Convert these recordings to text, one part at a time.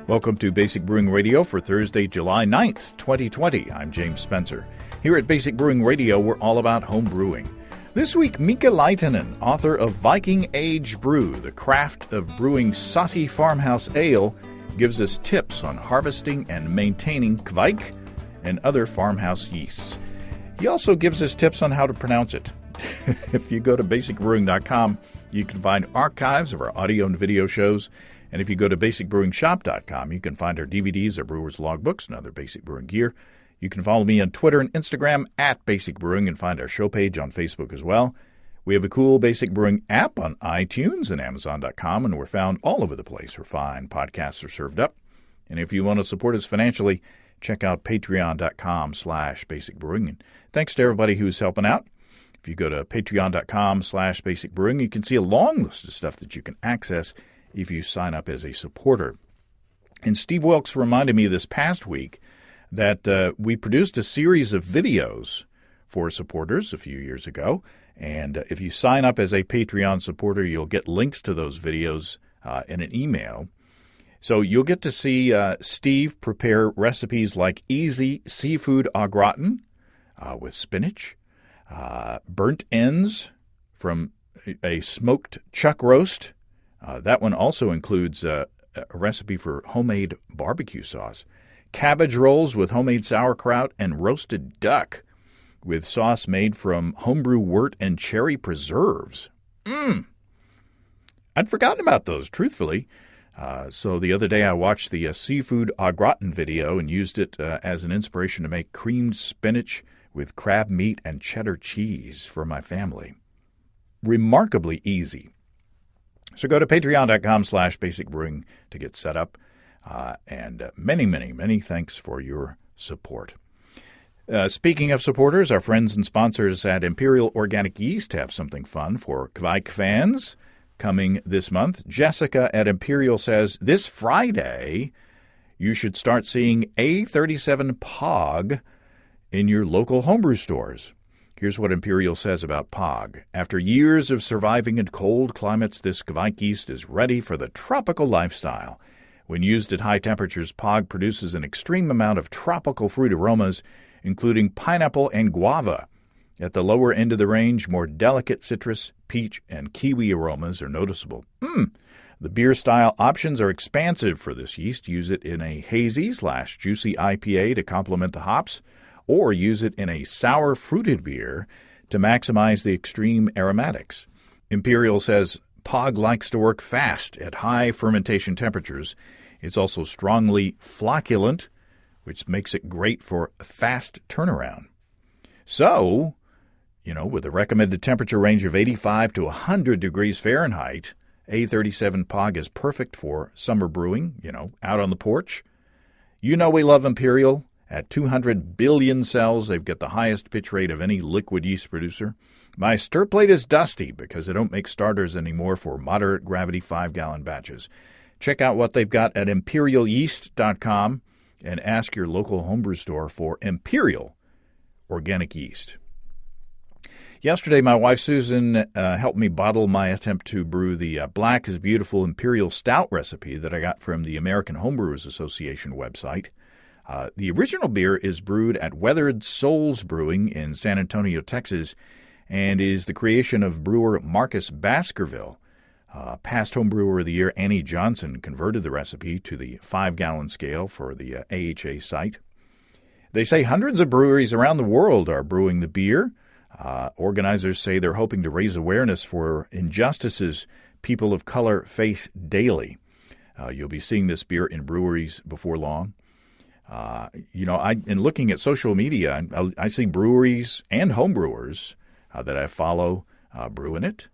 Welcome to Basic Brewing Radio for Thursday, July 9th, 2020. I'm James Spencer. Here at Basic Brewing Radio, we're all about home brewing. This week, Mika Laitinen, author of Viking Age Brew, the craft of brewing Sahti Farmhouse ale, gives us tips on harvesting and maintaining Kveik and other farmhouse yeasts. He also gives us tips on how to pronounce it. If you go to basicbrewing.com, you can find archives of our audio and video shows. And if you go to basicbrewingshop.com, you can find our DVDs, our brewer's logbooks, and other basic brewing gear. You can follow me on Twitter and Instagram at Basic Brewing and find our show page on Facebook as well. We have a cool Basic Brewing app on iTunes and Amazon.com, and we're found all over the place where fine podcasts are served up. And if you want to support us financially, check out patreon.com/basicbrewing. And thanks to everybody who's helping out. If you go to patreon.com/basicbrewing, you can see a long list of stuff that you can access if you sign up as a supporter. And Steve Wilkes reminded me this past week that we produced a series of videos for supporters a few years ago. And if you sign up as a Patreon supporter, you'll get links to those videos in an email. So you'll get to see Steve prepare recipes like easy seafood au gratin with spinach, burnt ends from a smoked chuck roast. That one also includes a recipe for homemade barbecue sauce, cabbage rolls with homemade sauerkraut, and roasted duck with sauce made from homebrew wort and cherry preserves. I'd forgotten about those, truthfully. So the other day I watched the seafood au gratin video and used it as an inspiration to make creamed spinach with crab meat and cheddar cheese for my family. Remarkably easy. So go to patreon.com/basicbrewing to get set up. And many thanks for your support. Speaking of supporters, our friends and sponsors at Imperial Organic Yeast have something fun for Kveik fans coming this month. Jessica at Imperial says, this Friday, you should start seeing A37 POG in your local homebrew stores. Here's what Imperial says about POG. After years of surviving in cold climates, this Kveik yeast is ready for the tropical lifestyle. When used at high temperatures, POG produces an extreme amount of tropical fruit aromas, including pineapple and guava. At the lower end of the range, more delicate citrus, peach, and kiwi aromas are noticeable. The beer-style options are expansive for this yeast. Use it in a hazy/juicy IPA to complement the hops, or use it in a sour fruited beer to maximize the extreme aromatics. Imperial says POG likes to work fast at high fermentation temperatures. It's also strongly flocculent, which makes it great for fast turnaround. So, with a recommended temperature range of 85 to 100 degrees Fahrenheit, A37 POG is perfect for summer brewing, out on the porch. We love Imperial. At 200 billion cells, they've got the highest pitch rate of any liquid yeast producer. My stir plate is dusty because I don't make starters anymore for moderate gravity 5-gallon batches. Check out what they've got at imperialyeast.com and ask your local homebrew store for Imperial Organic Yeast. Yesterday, my wife Susan helped me bottle my attempt to brew the Black is Beautiful Imperial Stout recipe that I got from the American Homebrewers Association website. The original beer is brewed at Weathered Souls Brewing in San Antonio, Texas, and is the creation of brewer Marcus Baskerville. Past Home Brewer of the Year Annie Johnson converted the recipe to the 5-gallon scale for the AHA site. They say hundreds of breweries around the world are brewing the beer. Organizers say they're hoping to raise awareness for injustices people of color face daily. You'll be seeing this beer in breweries before long. In looking at social media, I see breweries and homebrewers that I follow brewing it.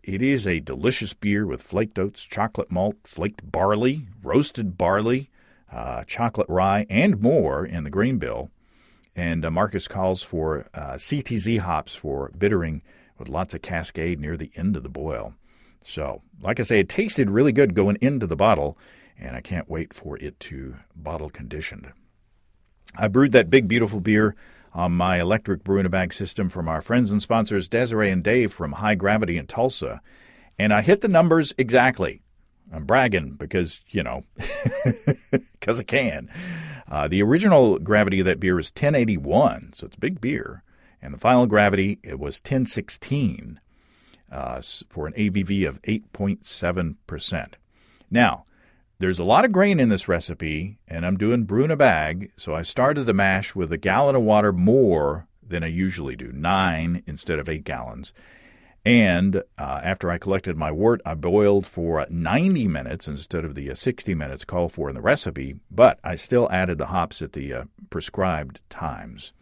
It is a delicious beer with flaked oats, chocolate malt, flaked barley, roasted barley, chocolate rye, and more in the grain bill. And Marcus calls for CTZ hops for bittering with lots of Cascade near the end of the boil. So, like I say, it tasted really good going into the bottle, and I can't wait for it to bottle conditioned. I brewed that big, beautiful beer on my electric brew-in-a-bag system from our friends and sponsors Desiree and Dave from High Gravity in Tulsa, and I hit the numbers exactly. I'm bragging because, because I can. The original gravity of that beer was 1081, so it's a big beer. And the final gravity, it was 1016 for an ABV of 8.7%. Now, there's a lot of grain in this recipe, and I'm doing brew in a bag, so I started the mash with a gallon of water more than I usually do, 9 instead of 8 gallons. And after I collected my wort, I boiled for 90 minutes instead of the 60 minutes called for in the recipe, but I still added the hops at the prescribed times.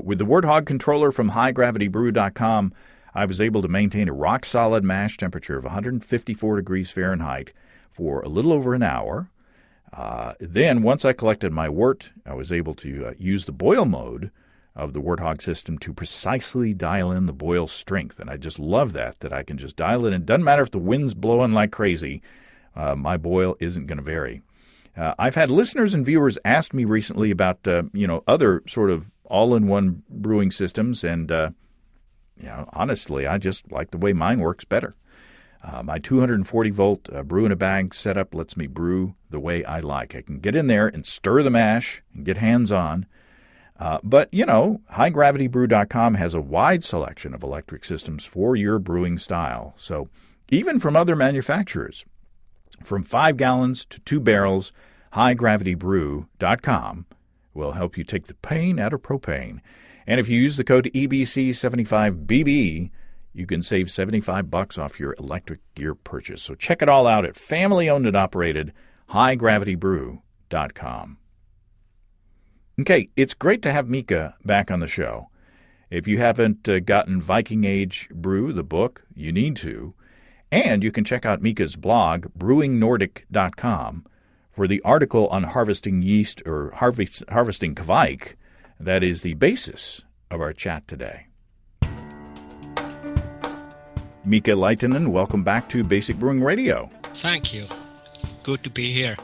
With the Warthog controller from HighGravityBrew.com, I was able to maintain a rock-solid mash temperature of 154 degrees Fahrenheit for a little over an hour. Then, once I collected my wort, I was able to use the boil mode of the Warthog system to precisely dial in the boil strength. And I just love that I can just dial it in. It doesn't matter if the wind's blowing like crazy. My boil isn't going to vary. I've had listeners and viewers ask me recently about, other sort of all-in-one brewing systems. And, honestly, I just like the way mine works better. My 240-volt brew-in-a-bag setup lets me brew the way I like. I can get in there and stir the mash and get hands-on. But HighGravityBrew.com has a wide selection of electric systems for your brewing style. So even from other manufacturers, from 5 gallons to 2 barrels, HighGravityBrew.com will help you take the pain out of propane. And if you use the code EBC75BB, you can save $75 off your electric gear purchase. So check it all out at family-owned and operated HighGravityBrew.com. Okay, it's great to have Mika back on the show. If you haven't gotten Viking Age Brew, the book, you need to. And you can check out Mika's blog, brewingnordic.com, for the article on harvesting yeast or harvesting Kveik. That is the basis of our chat today. Mika Laitinen, welcome back to Basic Brewing Radio. Thank you. Good to be here.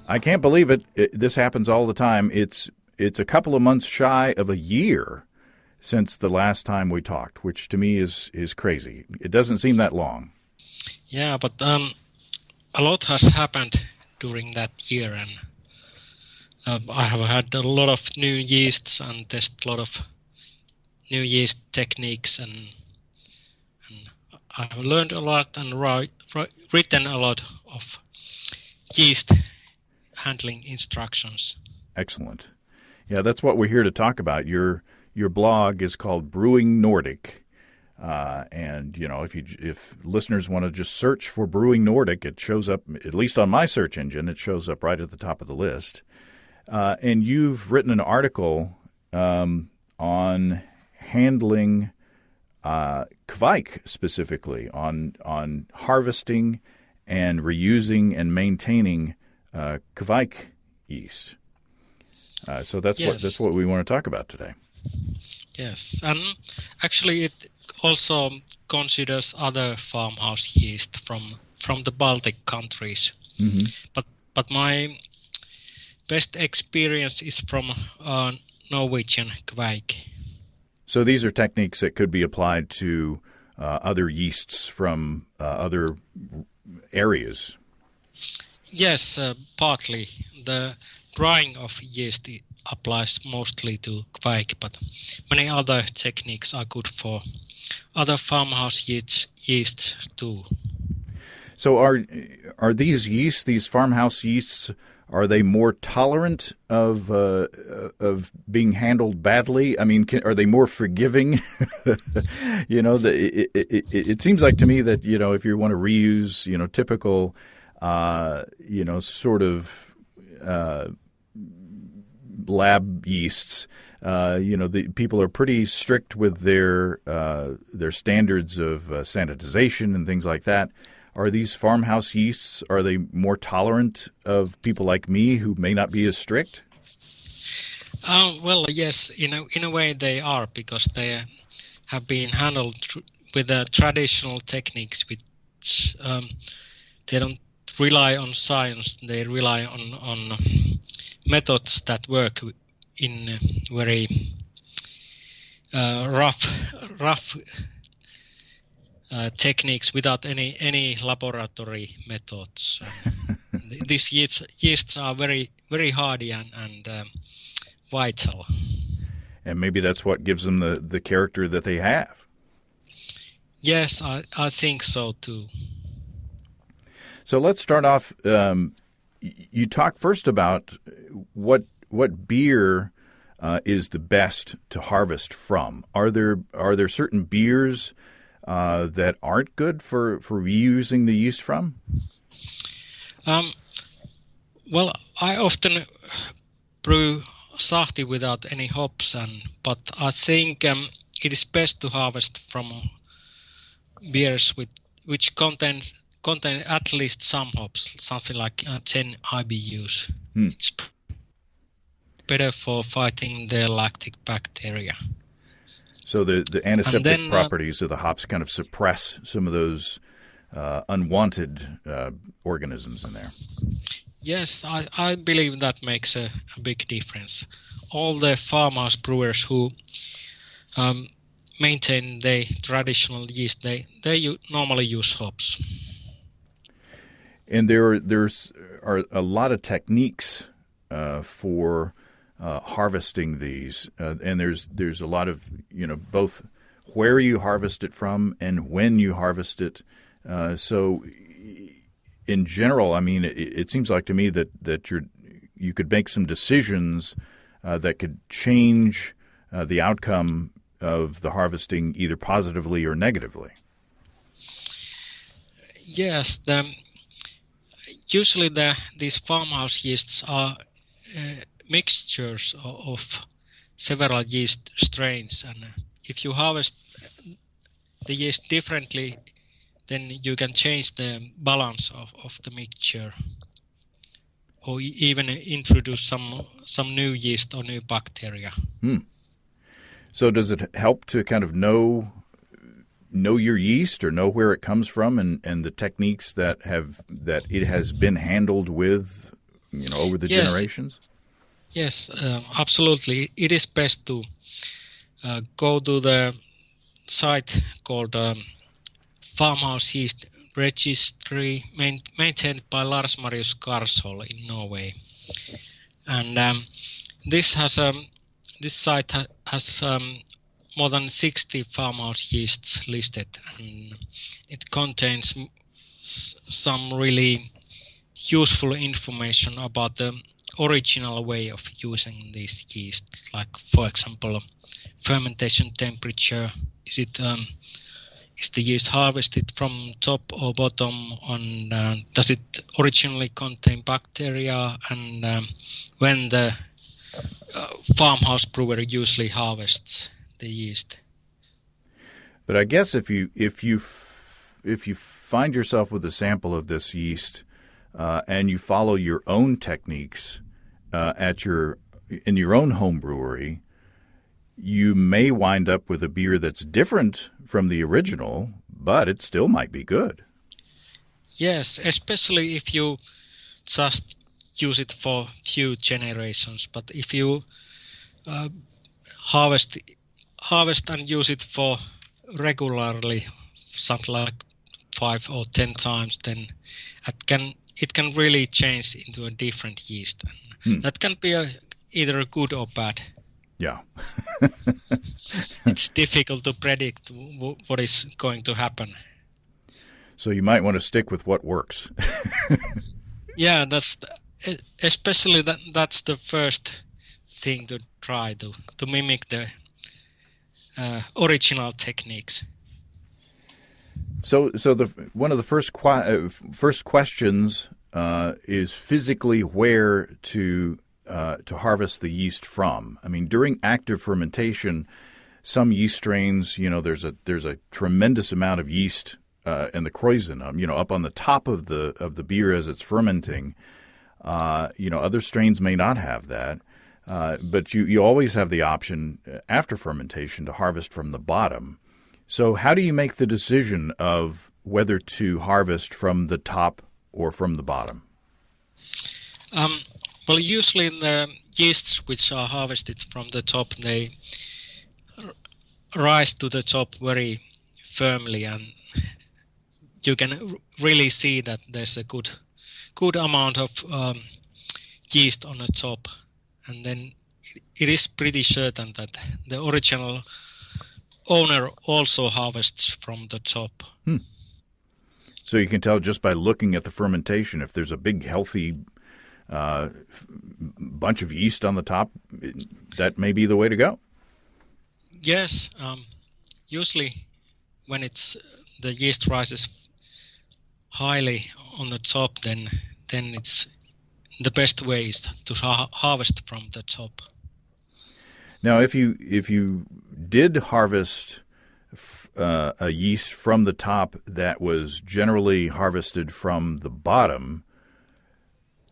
I can't believe it. This happens all the time. It's a couple of months shy of a year since the last time we talked, which to me is crazy. It doesn't seem that long. Yeah, but a lot has happened during that year, and I have had a lot of new yeasts and tested a lot of new yeast techniques, and I have learned a lot and written a lot of yeast handling instructions. Excellent. Yeah, that's what we're here to talk about. Your blog is called Brewing Nordic, and if listeners want to just search for Brewing Nordic, it shows up, at least on my search engine, it shows up right at the top of the list. And you've written an article on handling Kveik specifically, on harvesting and reusing and maintaining Kveik yeast. So that's what we want to talk about today. Yes, and actually it also considers other farmhouse yeast from the Baltic countries. Mm-hmm. But my best experience is from Norwegian Kveik. So these are techniques that could be applied to other yeasts from other areas. Yes, partly. The drying of yeast applies mostly to Kveik, but many other techniques are good for other farmhouse yeasts too. So are these yeasts, these farmhouse yeasts, are they more tolerant of being handled badly? I mean, are they more forgiving? It seems like to me that if you want to reuse typical sort of lab yeasts, the people are pretty strict with their standards of sanitization and things like that. Are these farmhouse yeasts, are they more tolerant of people like me who may not be as strict? Well, yes, in a way they are, because they have been handled with the traditional techniques, which they don't rely on science. They rely on methods that work in very rough techniques without any laboratory methods. These yeasts are very hardy and vital. And maybe that's what gives them the character that they have. Yes, I think so too. So let's start off. You talk first about what beer is the best to harvest from. Are there certain beers that aren't good for reusing the yeast from? Well, I often brew Sahti without any hops, but I think it is best to harvest from beers which contain at least some hops, something like 10 IBUs. It's better for fighting the lactic bacteria. So the antiseptic properties of the hops kind of suppress some of those unwanted organisms in there. Yes, I believe that makes a big difference. All the farmhouse brewers who maintain the traditional yeast, they normally use hops. And there's a lot of techniques for harvesting these, and there's a lot of both where you harvest it from and when you harvest it. So in general, I mean, it seems like to me that you could make some decisions that could change the outcome of the harvesting either positively or negatively. Yes, usually these farmhouse yeasts are mixtures of several yeast strains, and if you harvest the yeast differently, then you can change the balance of the mixture, or even introduce some new yeast or new bacteria. So does it help to kind of know your yeast or know where it comes from and the techniques that it has been handled with, over the generations? Yes, absolutely. It is best to go to the site called Farmhouse Yeast Registry, maintained by Lars Marius Karsol in Norway, and this site has more than 60 farmhouse yeasts listed, and it contains some really useful information about the original way of using these yeasts, like, for example, fermentation temperature. Is the yeast harvested from top or bottom? And does it originally contain bacteria? And when the farmhouse brewer usually harvests the yeast. But I guess if you find yourself with a sample of this yeast and you follow your own techniques in your own home brewery, you may wind up with a beer that's different from the original, but it still might be good. Yes, especially if you just use it for few generations. But if you harvest and use it for regularly, something like 5 or 10 times, then it can really change into a different yeast. That can be either good or bad. Yeah. It's difficult to predict what is going to happen. So you might want to stick with what works. Yeah, that's the first thing to try to mimic the original techniques. So one of the first questions is physically where to harvest the yeast from. I mean, during active fermentation, some yeast strains, there's a tremendous amount of yeast and the kreuzen, up on the top of the beer as it's fermenting. Other strains may not have that, but you always have the option after fermentation to harvest from the bottom. So how do you make the decision of whether to harvest from the top or from the bottom? Well, usually the yeasts which are harvested from the top, they rise to the top very firmly, and you can really see that there's a good amount of yeast on the top, and then it is pretty certain that the original owner also harvests from the top. So you can tell just by looking at the fermentation if there's a big healthy bunch of yeast on the top, that may be the way to go. Yes, usually when the yeast rises highly on the top, then it's the best way is to harvest from the top. Now, if you did harvest a yeast from the top that was generally harvested from the bottom,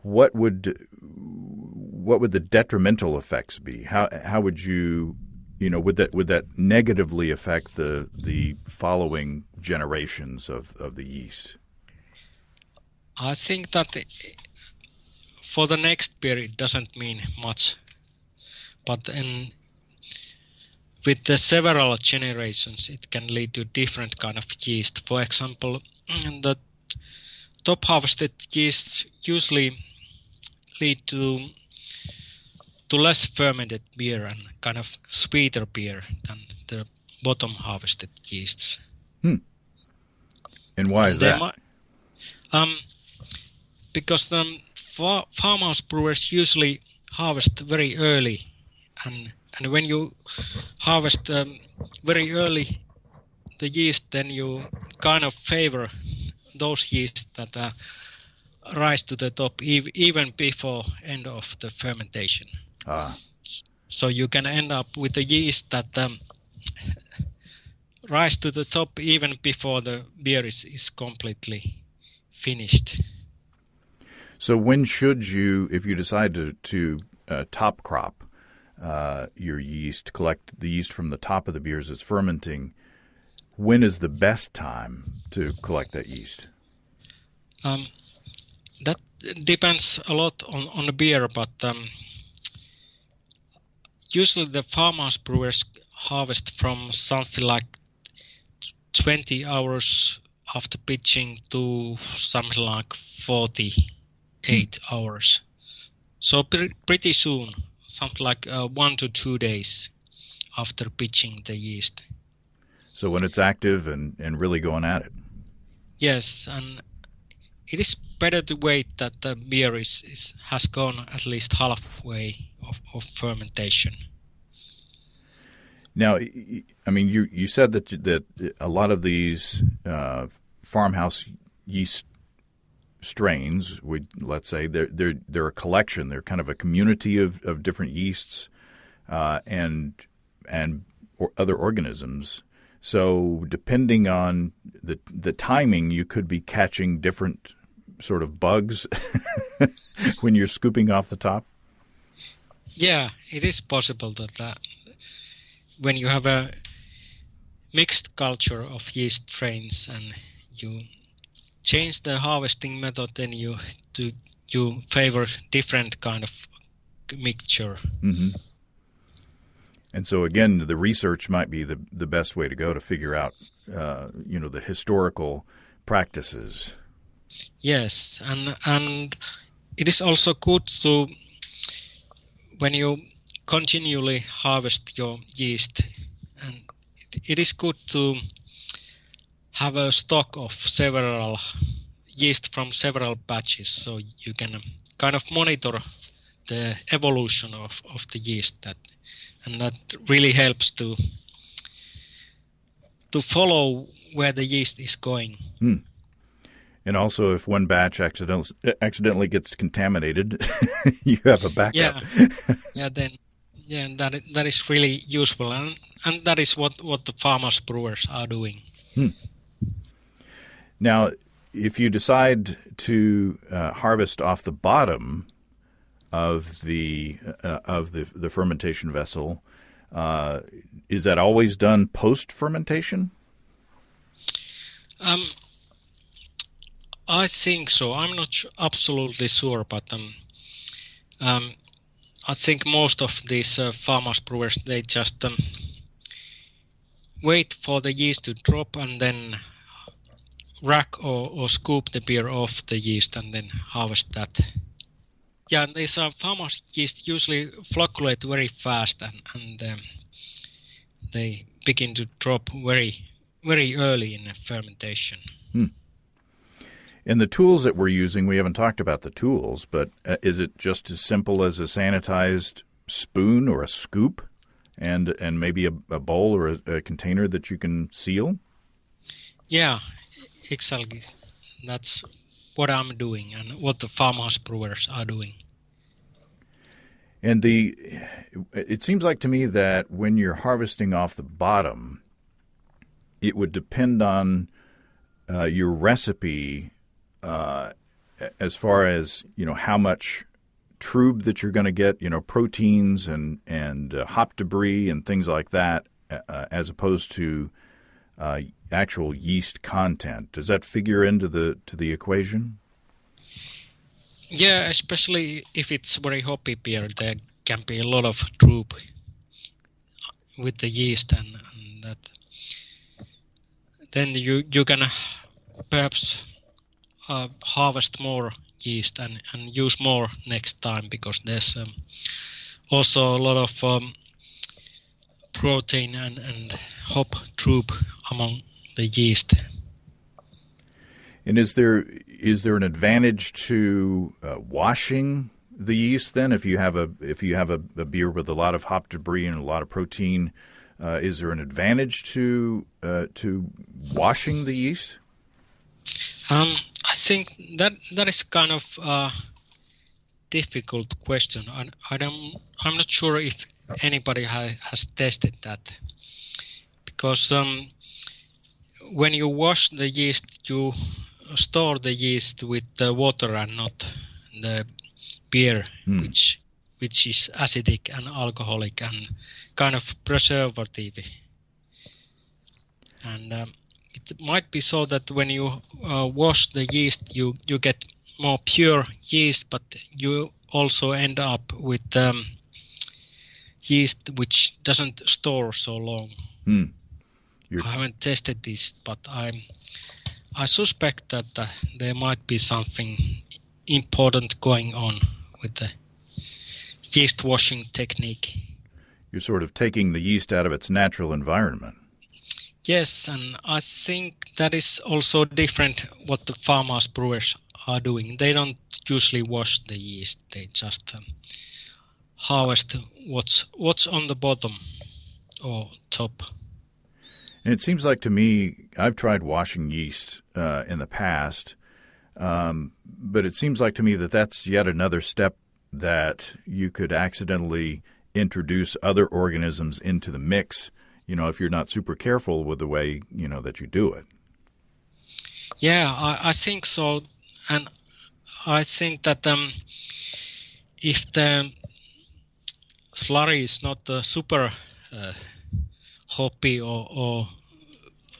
what would the detrimental effects be? How would you would that negatively affect the following generations of the yeast? I think that for the next beer it doesn't mean much, but then with the several generations it can lead to different kind of yeast. For example, the top harvested yeasts usually lead to less fermented beer and kind of sweeter beer than the bottom harvested yeasts. And why is that? Because the farmhouse brewers usually harvest very early, and when you harvest very early the yeast, then you kind of favor those yeasts that rise to the top even before end of the fermentation. So you can end up with a yeast that rise to the top even before the beer is completely finished. So when should you, if you decide to top crop your yeast, collect the yeast from the top of the beer as it's fermenting, when is the best time to collect that yeast? That depends a lot on the beer, but usually the farmhouse brewers harvest from something like 20 hours after pitching to something like 48 hours. So pretty soon, something like 1 to 2 days after pitching the yeast. So when it's active and really going at it. Yes, and it is better to wait that the beer has gone at least halfway of fermentation. Now, I mean, you said that a lot of these farmhouse yeast strains, let's say, they're a collection. They're kind of a community of different yeasts and other organisms. So depending on the timing, you could be catching different sort of bugs when you're scooping off the top. Yeah, it is possible that when you have a mixed culture of yeast strains and you change the harvesting method, then you favor different kind of mixture. Mm-hmm. And so again, the research might be the best way to go to figure out, the historical practices. Yes, and it is also good to, when you continually harvest your yeast, and it is good to have a stock of several yeast from several batches, so you can kind of monitor the evolution of the yeast, and that really helps to follow where the yeast is going. And also, if one batch accidentally gets contaminated, you have a backup. That is really useful, and that is what the farmers brewers are doing. Now, if you decide to harvest off the bottom of the fermentation vessel, is that always done post fermentation? I think so. I'm not absolutely sure, but I think most of these farmers brewers, they just wait for the yeast to drop and then rack or scoop the beer off the yeast and then harvest that. Yeah, these farmhouse yeast usually flocculate very fast and they begin to drop very, very early in the fermentation. And the tools that we're using, we haven't talked about the tools, but is it just as simple as a sanitized spoon or a scoop and maybe a bowl or a container that you can seal? Yeah, exactly. That's what I'm doing and what the farmhouse brewers are doing. And it seems like to me that when you're harvesting off the bottom, it would depend on your recipe as far as, how much trub that you're going to get, proteins and hop debris and things like that, as opposed to actual yeast content. Does that figure into the equation? Yeah, especially if it's very hoppy beer, there can be a lot of trub with the yeast and that. Then you can perhaps harvest more yeast and use more next time because there's also a lot of protein and hop trub among the yeast. And is there an advantage to washing the yeast then? If you have a beer with a lot of hop debris and a lot of protein, is there an advantage to washing the yeast? I think that is kind of a difficult question. I'm not sure if anybody has tested that because when you wash the yeast, you store the yeast with the water and not the beer, which is acidic and alcoholic and kind of preservative. And it might be so that when you wash the yeast, you get more pure yeast, but you also end up with yeast which doesn't store so long. I haven't tested this, but I suspect that there might be something important going on with the yeast washing technique. You're sort of taking the yeast out of its natural environment. Yes, and I think that is also different what the farmhouse brewers are doing. They don't usually wash the yeast. They just harvest what's on the bottom or top. And it seems like to me, I've tried washing yeast in the past, but it seems like to me that that's yet another step that you could accidentally introduce other organisms into the mix, if you're not super careful with the way, that you do it. Yeah, I think so. And I think that if the slurry is not super hoppy or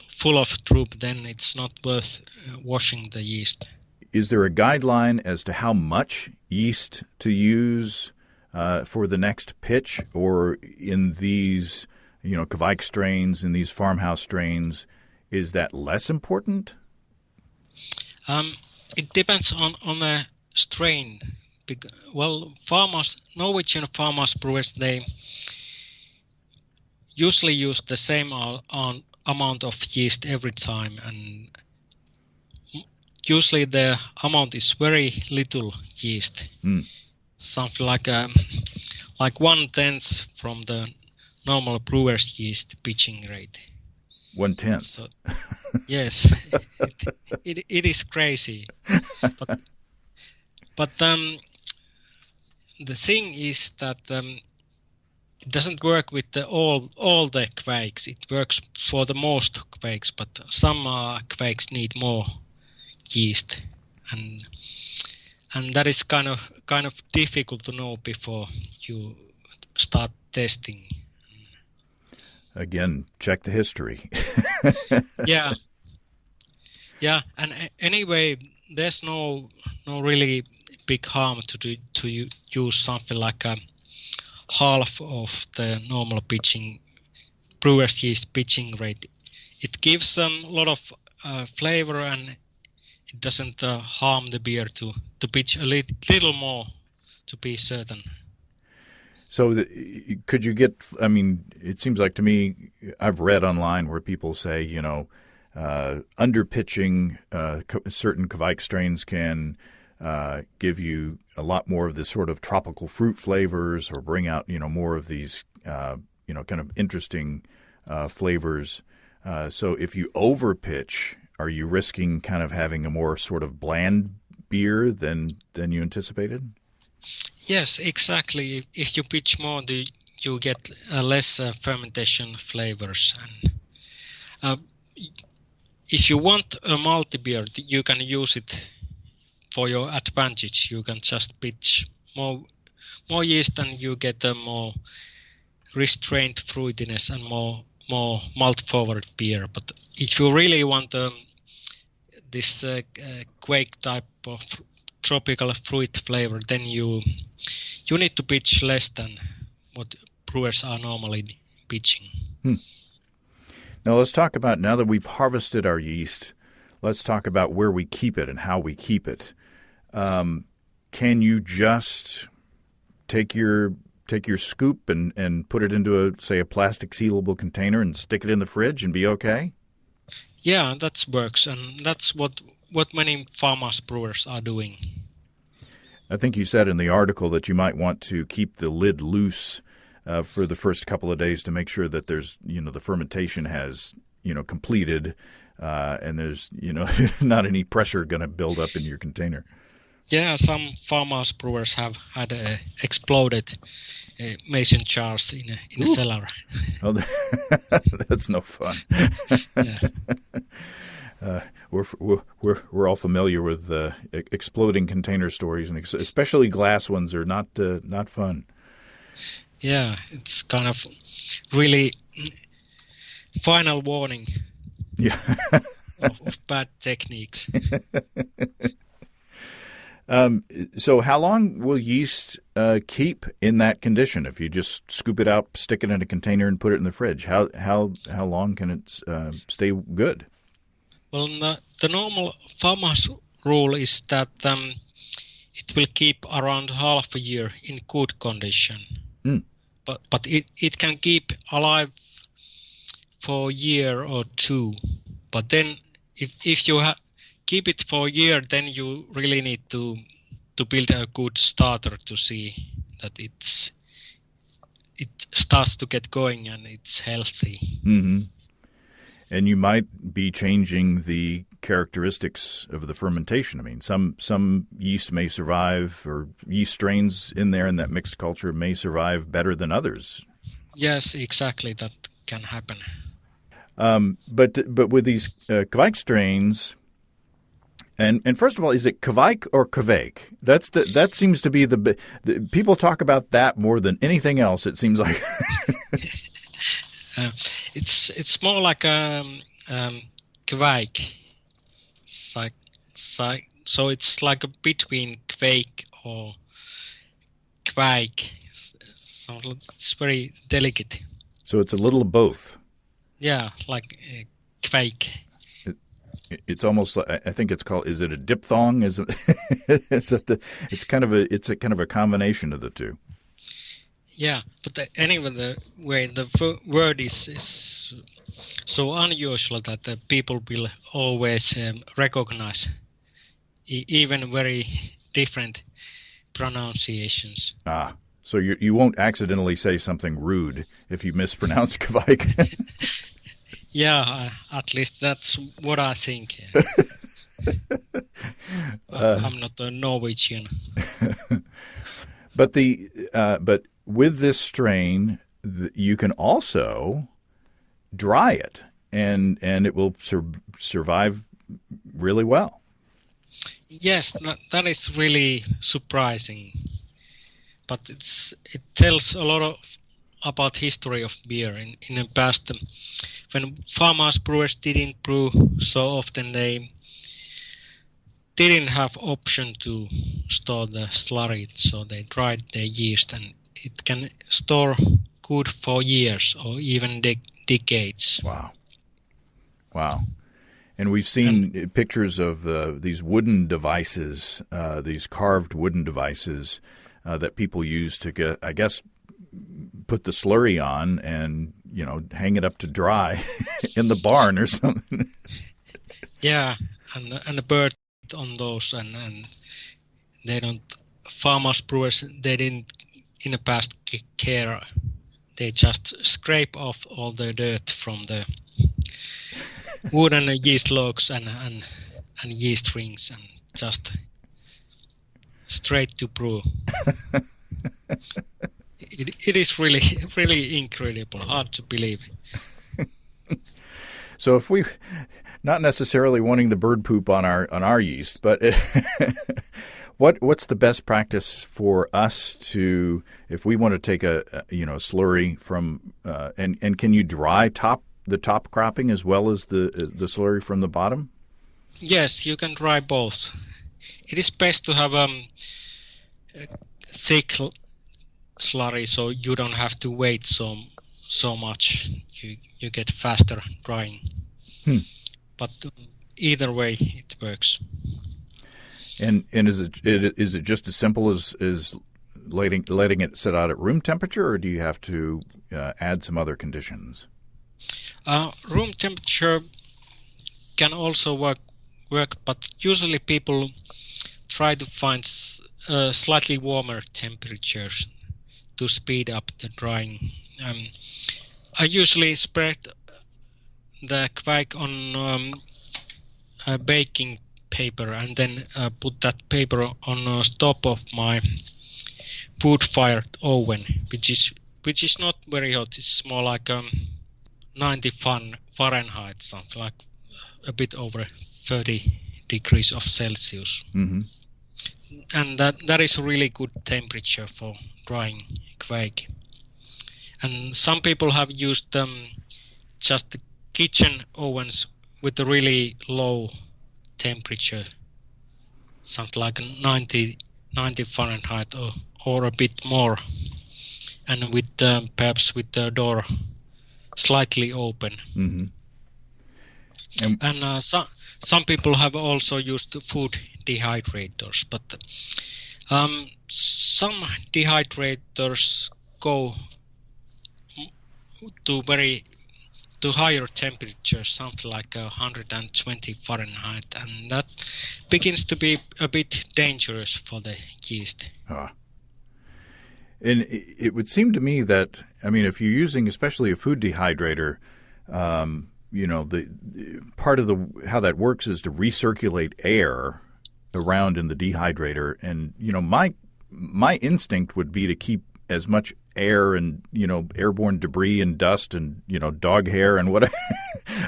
full of trub, then it's not worth washing the yeast. Is there a guideline as to how much yeast to use for the next pitch, or in these, Kveik strains, in these farmhouse strains, is that less important? It depends on the strain. Well, Norwegian farmhouse brewers, they usually use the same amount of yeast every time, and usually the amount is very little yeast, something like 1/10 from the normal brewer's yeast pitching rate. 1/10. So, yes, it is crazy, but the thing is that it doesn't work with all the kveiks. It works for the most kveiks, but some kveiks need more yeast, and that is kind of difficult to know before you start testing. Again, check the history. Yeah. And anyway, there's no really big harm to use something like half of the normal pitching brewer's yeast pitching rate. It gives a lot of flavor, and it doesn't harm the beer to pitch a little more to be certain. So could you get, I mean, it seems like to me, I've read online where people say, under-pitching certain Kveik strains can give you a lot more of this sort of tropical fruit flavors or bring out, more of these, kind of interesting flavors. So if you over-pitch, are you risking kind of having a more sort of bland beer than you anticipated? Yes, exactly. If you pitch more, you get less fermentation flavors. And if you want a malty beer, you can use it for your advantage. You can just pitch more yeast, and you get a more restrained fruitiness and more malt-forward beer. But if you really want this Kveik type of tropical fruit flavor, then you need to pitch less than what brewers are normally pitching. Now let's talk about, now that we've harvested our yeast, let's talk about where we keep it and how we keep it. Can you just take your scoop and put it into a plastic sealable container and stick it in the fridge and be okay? Yeah, that works, and that's what many farmhouse brewers are doing. I think you said in the article that you might want to keep the lid loose for the first couple of days to make sure that there's, the fermentation has, completed, and there's, not any pressure going to build up in your container. Yeah, some farmhouse brewers have had exploded mason jars in a cellar. Oh, that's no fun. Yeah. We're all familiar with exploding container stories, and especially glass ones are not fun. Yeah, it's kind of really final warning. Yeah. of bad techniques. So how long will yeast keep in that condition? If you just scoop it out, stick it in a container, and put it in the fridge, how long can it stay good? Well, the normal farmhouse rule is that it will keep around half a year in good condition. But it can keep alive for a year or two. But then if you keep it for a year, then you really need to build a good starter to see that it starts to get going and it's healthy. Mm-hmm. And you might be changing the characteristics of the fermentation. I mean, some yeast may survive, or yeast strains in there in that mixed culture may survive better than others. Yes, exactly. That can happen. But with these Kveik strains, and first of all, is it Kveik or Kveik? That seems to be the people talk about that more than anything else. It seems like. It's more like Kveik. So it's like a between Kveik or Kveik. So it's very delicate. So it's a little of both. Yeah, like Kveik. It's almost like, I think it's called. Is it a diphthong? It's kind of a combination of the two. Yeah, but anyway, the word is so unusual that the people will always recognize even very different pronunciations. Ah, so you won't accidentally say something rude if you mispronounce Kveik. Yeah, at least that's what I think. I'm not a Norwegian. But with this strain, you can also dry it, and it will survive really well. Yes, that is really surprising. But it tells a lot about history of beer in the past. When farmhouse brewers didn't brew so often, they didn't have option to store the slurry, so they dried their yeast, and it can store good for years or even decades. Wow. And we've seen pictures of these wooden devices, these carved wooden devices that people use to get, I guess, put the slurry on and, hang it up to dry in the barn or something. Yeah, and a bird on those, and they don't, farmhouse brewers, they didn't in the past care. They just scrape off all the dirt from the wooden yeast logs and yeast rings, and just straight to brew. It is really, really incredible, hard to believe. So if we, not necessarily wanting the bird poop on our yeast, but what's the best practice for us to, if we want to take a slurry from, and can you dry the top cropping as well as the slurry from the bottom? Yes, you can dry both. It is best to have a thick slurry, so you don't have to wait so much. You get faster drying. But either way, it works. And is it just as simple as letting it sit out at room temperature, or do you have to add some other conditions? Room temperature can also work, but usually people try to find slightly warmer temperatures to speed up the drying. I usually spread the Kveik on baking paper and then put that paper on the top of my wood-fired oven, which is not very hot. It's more like 90 Fahrenheit, something like a bit over 30 degrees of Celsius. Mm-hmm. And that is a really good temperature for drying Kveik. And some people have used just the kitchen ovens with a really low temperature, something like 90 Fahrenheit or a bit more, and with perhaps with the door slightly open. Mm-hmm. And some people have also used food dehydrators, but some dehydrators go to higher temperatures, something like 120 Fahrenheit, and that begins to be a bit dangerous for the yeast. And it would seem to me that, if you're using especially a food dehydrator, the part of how that works is to recirculate air around in the dehydrator, and my instinct would be to keep as much air and airborne debris and dust and dog hair and whatever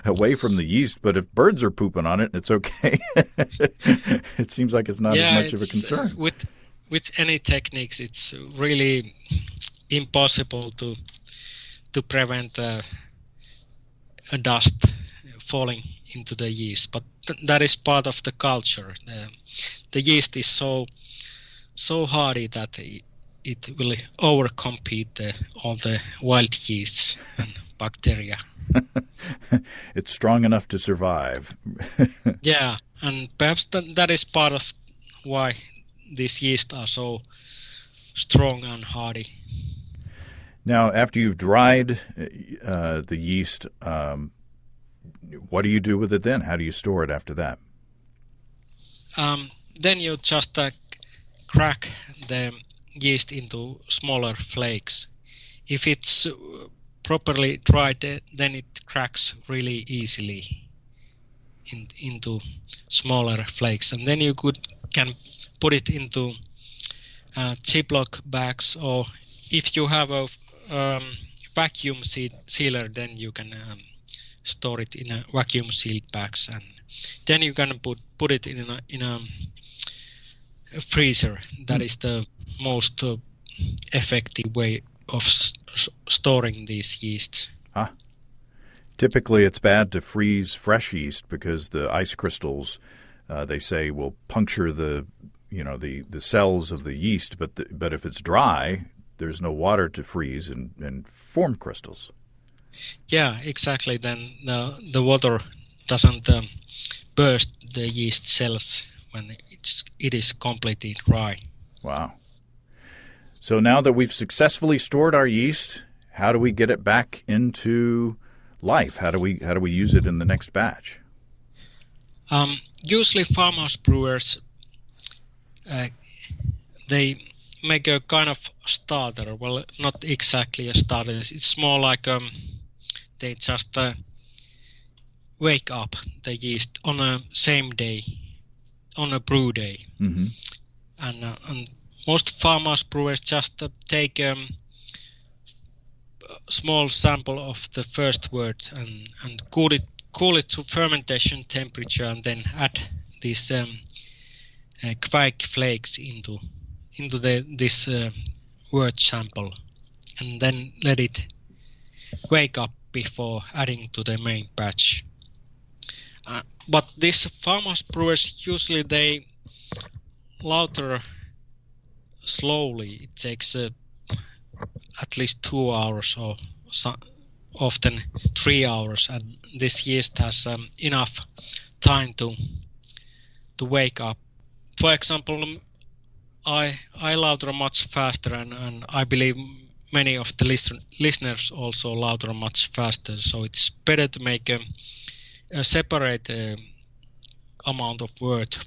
away from the yeast. But if birds are pooping on it, it's okay. It seems like it's not as much of a concern. With any techniques, it's really impossible to prevent a dust falling into the yeast. But that is part of the culture. The yeast is so hardy that it will overcompete all the wild yeasts and bacteria. It's strong enough to survive. Yeah, and perhaps that is part of why these yeasts are so strong and hardy. Now, after you've dried the yeast, what do you do with it then? How do you store it after that? Then you just crack the yeast into smaller flakes. If it's properly dried, then it cracks really easily into smaller flakes, and then you can put it into Ziploc bags, or if you have a vacuum sealer, then you can store it in a vacuum sealed bags, and then you can put it in a freezer. That is the most effective way of storing these yeasts. Typically, it's bad to freeze fresh yeast because the ice crystals, they say, will puncture the cells of the yeast. But if it's dry, there's no water to freeze and form crystals. Yeah, exactly. Then the water doesn't burst the yeast cells when it is completely dry. Wow. So now that we've successfully stored our yeast, how do we get it back into life? How do we use it in the next batch? Usually farmhouse brewers they make a kind of starter. Well, not exactly a starter. It's more like they just wake up the yeast on a same day, on a brew day. Mm-hmm. And most farmhouse brewers just take small sample of the first wort and cool it to fermentation temperature, and then add these Kveik flakes into this wort sample, and then let it wake up before adding to the main batch. But these farmhouse brewers usually they lauter slowly. It takes at least 2 hours or often 3 hours, and this yeast has enough time to wake up. For example, I lauter much faster, and I believe many of the listeners also lauter much faster. So it's better to make a separate amount of wort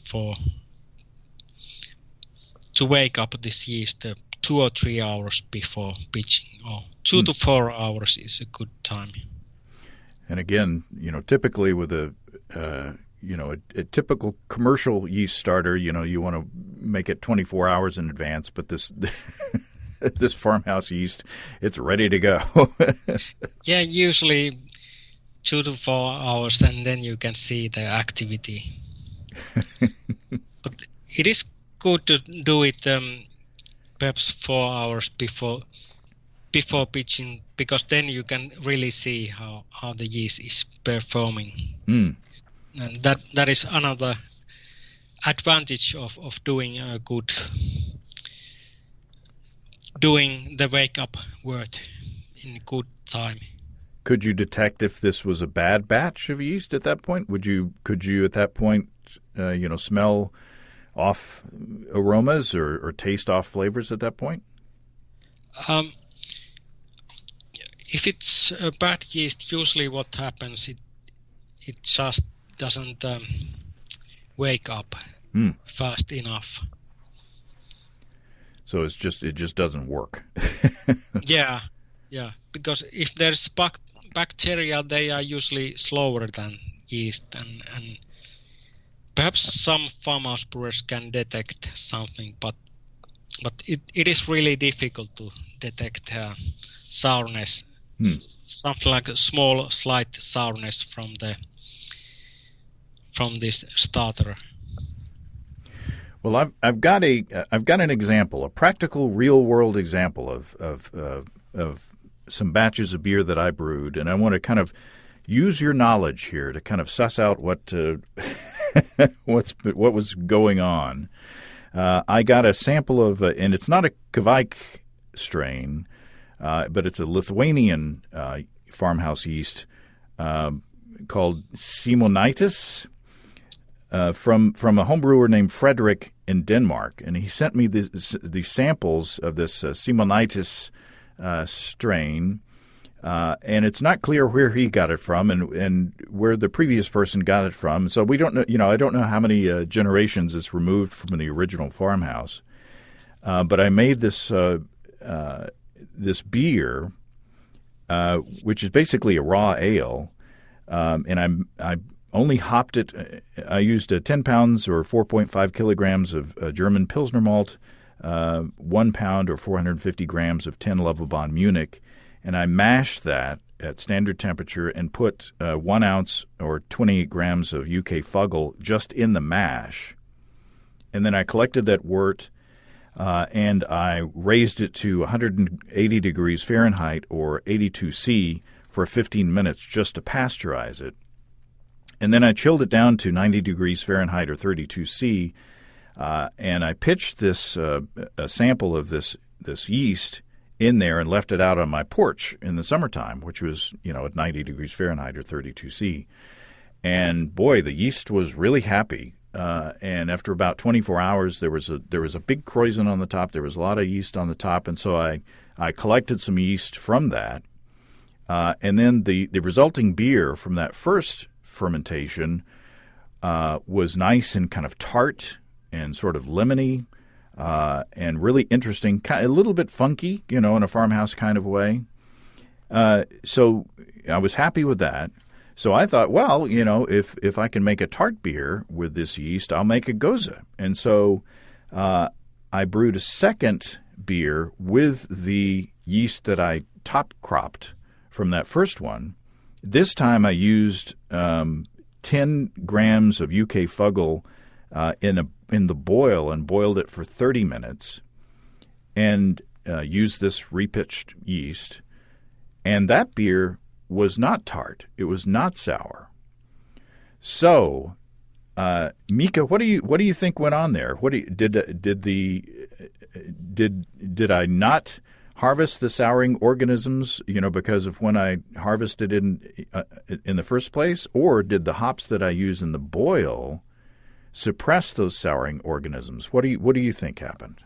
to wake up this yeast 2 or 3 hours before pitching, or 2 to 4 hours is a good time. And again, typically with a typical commercial yeast starter, you want to make it 24 hours in advance, but this this farmhouse yeast, it's ready to go. Yeah, usually 2 to 4 hours, and then you can see the activity. But it is good to do it perhaps 4 hours before pitching, because then you can really see how the yeast is performing. And that is another advantage of doing a good doing the wake up wort in good time. Could you detect if this was a bad batch of yeast at that point? Could you at that point smell off aromas or taste off flavors at that point? If it's a bad yeast, usually what happens, it just doesn't wake up fast enough. So it just doesn't work. Yeah, because if there's bacteria, they are usually slower than yeast, and perhaps some farmhouse brewers can detect something, but it is really difficult to detect sourness, something like a small slight sourness from this starter. Well, I've got an example, a practical, real world example of some batches of beer that I brewed, and I want to kind of use your knowledge here to kind of suss out what was going on. I got a sample of, and it's not a Kveik strain, but it's a Lithuanian farmhouse yeast called Simonitis. From a homebrewer named Frederick in Denmark, and he sent me these samples of this Simonitis strain, and it's not clear where he got it from and where the previous person got it from. So we don't know. I don't know how many generations it's removed from the original farmhouse. But I made this this beer, which is basically a raw ale, and I only hopped it. I used 10 pounds or 4.5 kilograms of German Pilsner malt, 1 pound or 450 grams of 10 Lovibond Munich, and I mashed that at standard temperature and put 1 ounce or 28 grams of UK Fuggle just in the mash. And then I collected that wort and I raised it to 180 degrees Fahrenheit or 82 C for 15 minutes just to pasteurize it. And then I chilled it down to 90 degrees Fahrenheit or 32 C, and I pitched this a sample of this yeast in there and left it out on my porch in the summertime, which was, at 90 degrees Fahrenheit or 32 C. And boy, the yeast was really happy. And after about 24 hours, there was a big kreuzen on the top. There was a lot of yeast on the top, and so I collected some yeast from that. And then the resulting beer from that first fermentation was nice and kind of tart and sort of lemony and really interesting, a little bit funky, in a farmhouse kind of way. So I was happy with that. So I thought, well, if I can make a tart beer with this yeast, I'll make a Gose. And so I brewed a second beer with the yeast that I top cropped from that first one. This time I used 10 grams of UK Fuggle in the boil and boiled it for 30 minutes and used this repitched yeast. And that beer was not tart. It was not sour. So, Mika, what do you think went on there? Did I not harvest the souring organisms, because of when I harvested in the first place, or did the hops that I use in the boil suppress those souring organisms? What do you think happened?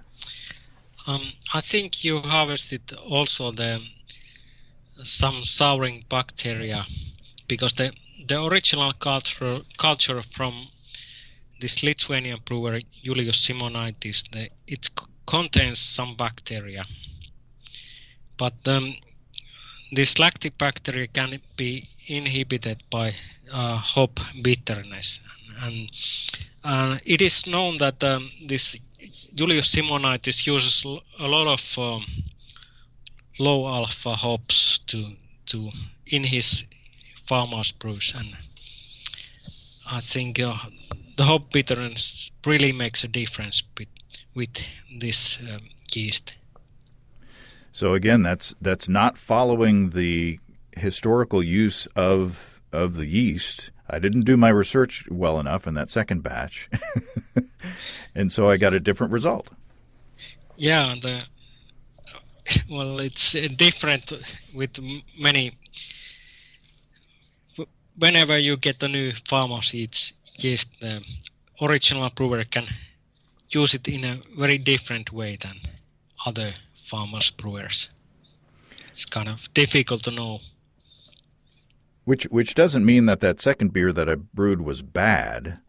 I think you harvested also some souring bacteria, because the original culture from this Lithuanian brewer Julius Simonaitis, it contains some bacteria, but this lactic bacteria can be inhibited by hop bitterness, and it is known that this Julius Simonaitis uses a lot of low alpha hops in his farmhouse brews, and I think the hop bitterness really makes a difference with this yeast. So again, that's not following the historical use of the yeast. I didn't do my research well enough in that second batch, and so I got a different result. Yeah, it's different with many. Whenever you get a new farmhouse yeast, the original brewer can use it in a very different way than other farmhouse brewers. It's kind of difficult to know. Which doesn't mean that second beer that I brewed was bad.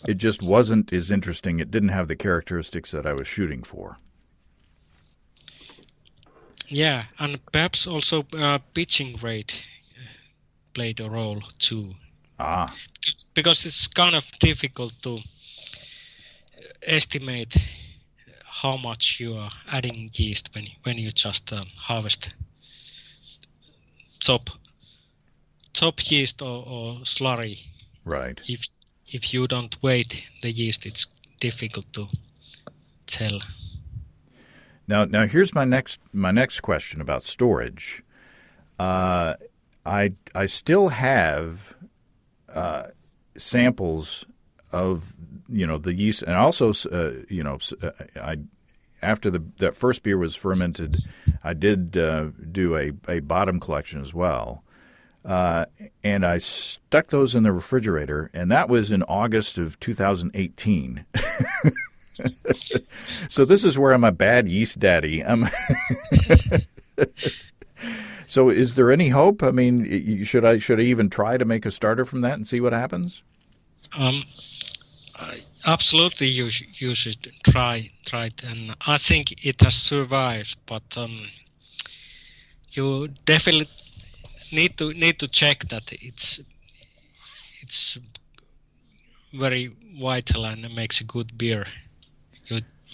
It just wasn't as interesting. It didn't have the characteristics that I was shooting for. Yeah, and perhaps also pitching rate played a role too. Because it's kind of difficult to estimate how much you are adding yeast when you just harvest top yeast or slurry. Right. If you don't weight the yeast, it's difficult to tell. Now here's my next question about storage. I still have samples of the yeast, and also after that first beer was fermented, I did do a bottom collection as well, and I stuck those in the refrigerator, and that was in August of 2018. So this is where I'm a bad yeast daddy. So is there any hope? I mean, should I even try to make a starter from that and see what happens? Absolutely, you should try it, and I think it has survived. But you definitely need to check that it's very vital and makes a good beer.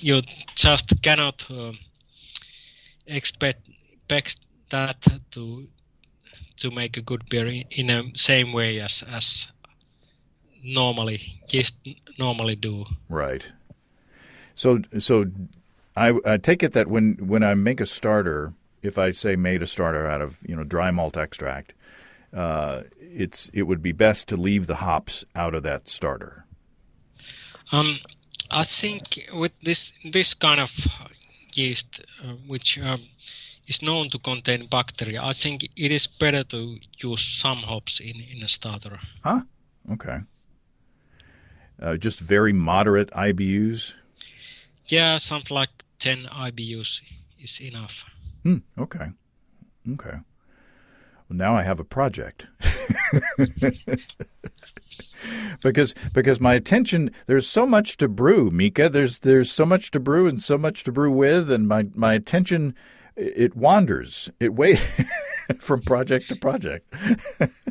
You just cannot expect that to make a good beer in the same way as yeast normally do. Right. So I take it that when I make a starter, if I say made a starter out of dry malt extract, it would be best to leave the hops out of that starter. I think with this kind of yeast, which is known to contain bacteria. I think it is better to use some hops in a starter. Huh? Okay. Just very moderate IBUs? Yeah, something like 10 IBUs is enough. Okay. Okay. Well, now I have a project. Because my attention, there's so much to brew, Mika. There's so much to brew and so much to brew with, and my attention, it wanders. It from project to project.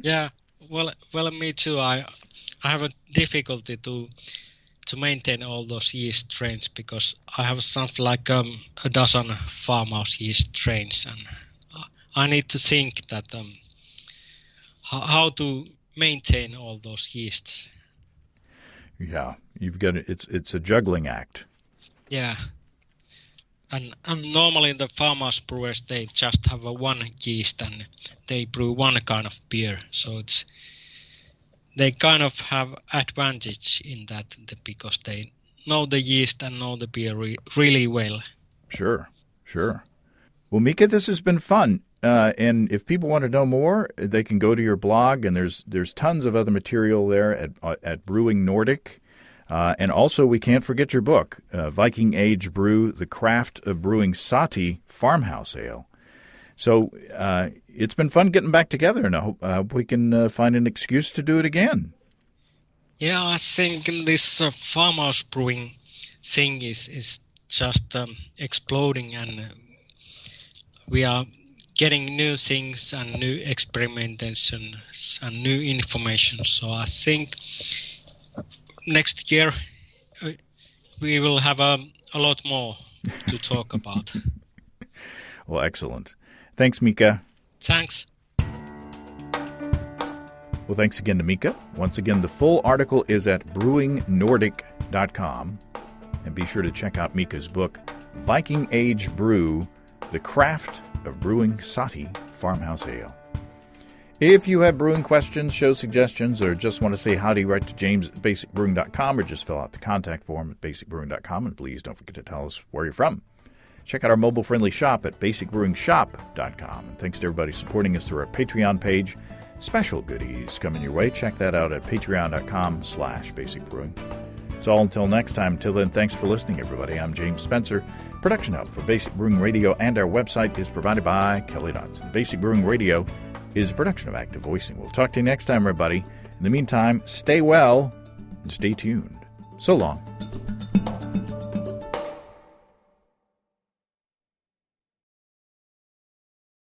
Yeah, well, me too. I have a difficulty to maintain all those yeast strains because I have something like a dozen farmhouse yeast strains, and I need to think that how to maintain all those yeasts. Yeah, you've got it's a juggling act. Yeah, and normally the farmhouse brewers, they just have one yeast and they brew one kind of beer, so they kind of have advantage in that because they know the yeast and know the beer really well. Sure. Well, Mika, this has been fun. And if people want to know more, they can go to your blog, and there's tons of other material there at Brewing Nordic. And also, we can't forget your book, Viking Age Brew, The Craft of Brewing Sahti Farmhouse Ale. So it's been fun getting back together, and I hope we can find an excuse to do it again. Yeah, I think this farmhouse brewing thing is just exploding, and we are getting new things and new experimentations and new information. So I think next year we will have a lot more to talk about. Well, excellent. Thanks, Mika. Thanks. Well, thanks again to Mika. Once again, the full article is at brewingnordic.com. And be sure to check out Mika's book, Viking Age Brew, The Craft of Brewing Sahti Farmhouse Ale. If you have brewing questions, show suggestions, or just want to say howdy, write to James at basicbrewing.com or just fill out the contact form at basicbrewing.com. And please don't forget to tell us where you're from. Check out our mobile-friendly shop at basicbrewingshop.com. And thanks to everybody supporting us through our Patreon page. Special goodies coming your way. Check that out at patreon.com/basicbrewing. It's all until next time. Till then, thanks for listening, everybody. I'm James Spencer. Production help for Basic Brewing Radio and our website is provided by Kelly Dodson. Basic Brewing Radio is a production of Active Voicing. We'll talk to you next time, everybody. In the meantime, stay well and stay tuned. So long.